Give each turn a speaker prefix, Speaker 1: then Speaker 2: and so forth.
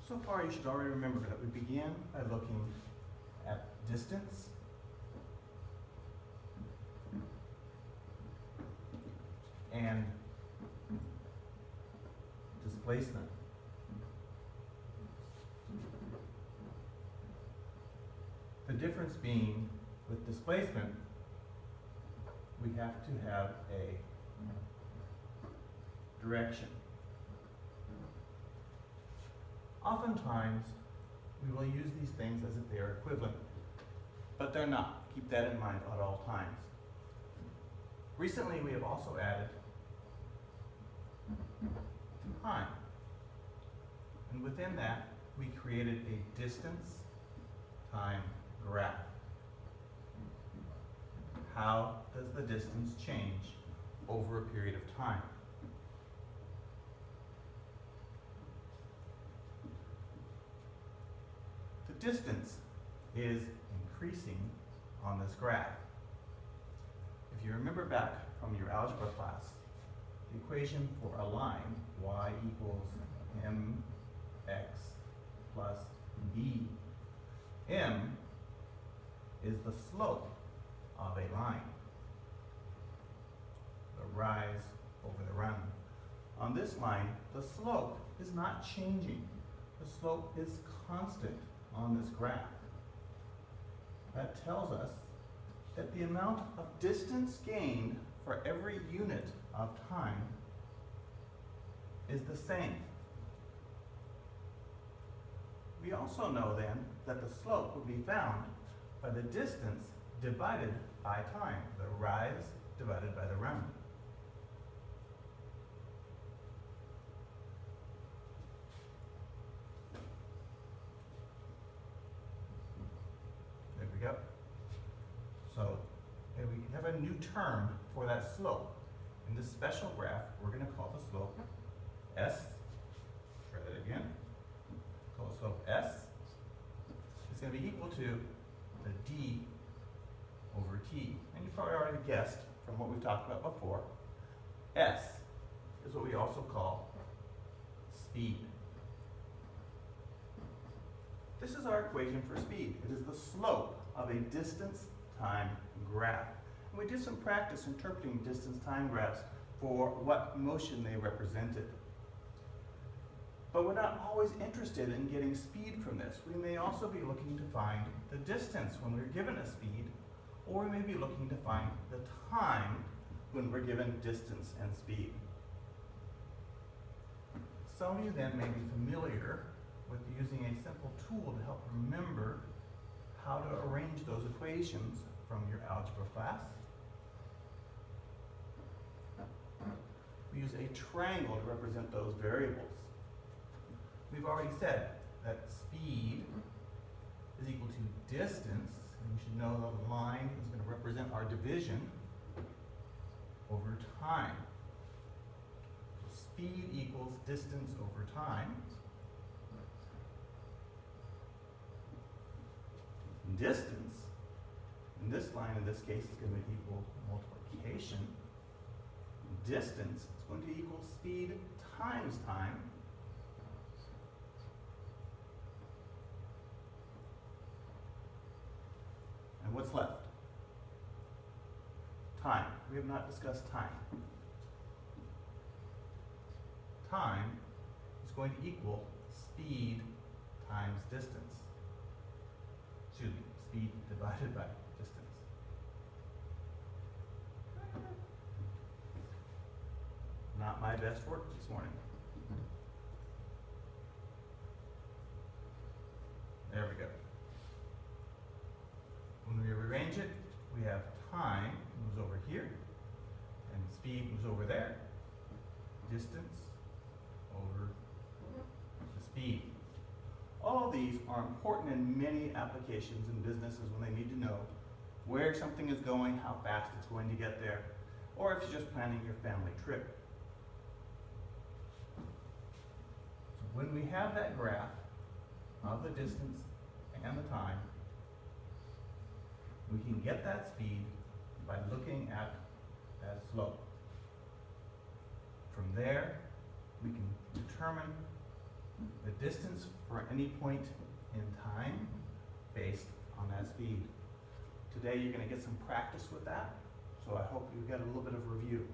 Speaker 1: So far, you should already remember that we began by looking at distance and displacement. The difference being, with displacement, we have to have a direction. Oftentimes, we will use these things as if they are equivalent, but they're not. Keep that in mind at all times. Recently, we have also added time. And within that, we created a distance time graph. How does the distance change over a period of time? The distance is increasing on this graph. If you remember back from your algebra class, the equation for a line, y equals mx plus b, m is the slope of a line, the rise over the run. On this line, the slope is not changing. The slope is constant on this graph. That tells us that the amount of distance gained for every unit of time is the same. We also know then that the slope will be found by the distance divided by time, the rise divided by the run. There we go. So we have a new term for that slope. In this special graph, we're going to call the slope S. Try that again. Call the slope S. It's going to be equal to the d over t. And you probably already guessed from what we've talked about before. S is what we also call speed. This is our equation for speed. It is the slope of a distance-time graph. And we did some practice interpreting distance-time graphs for what motion they represented. But we're not always interested in getting speed from this. We may also be looking to find the distance when we're given a speed, or we may be looking to find the time when we're given distance and speed. Some of you then may be familiar with using a simple tool to help remember how to arrange those equations from your algebra class. We use a triangle to represent those variables. We've already said that speed is equal to distance, and you should know the line is going to represent our division over time. So speed equals distance over time. Distance, in this line in this case, is going to equal multiplication. Distance is going to equal speed times time. And what's left? Time. We have not discussed time. Time is going to equal speed times distance. Excuse me, speed divided by distance. Not my best work this morning. There we go. When we rearrange it, we have time moves over here, and speed moves over there. Distance over the speed. All of these are important in many applications in businesses when they need to know where something is going, how fast it's going to get there, or if you're just planning your family trip. So when we have that graph of the distance and the time, we can get that speed by looking at that slope. From there, we can determine the distance for any point in time based on that speed. Today you're going to get some practice with that, so I hope you get a little bit of review.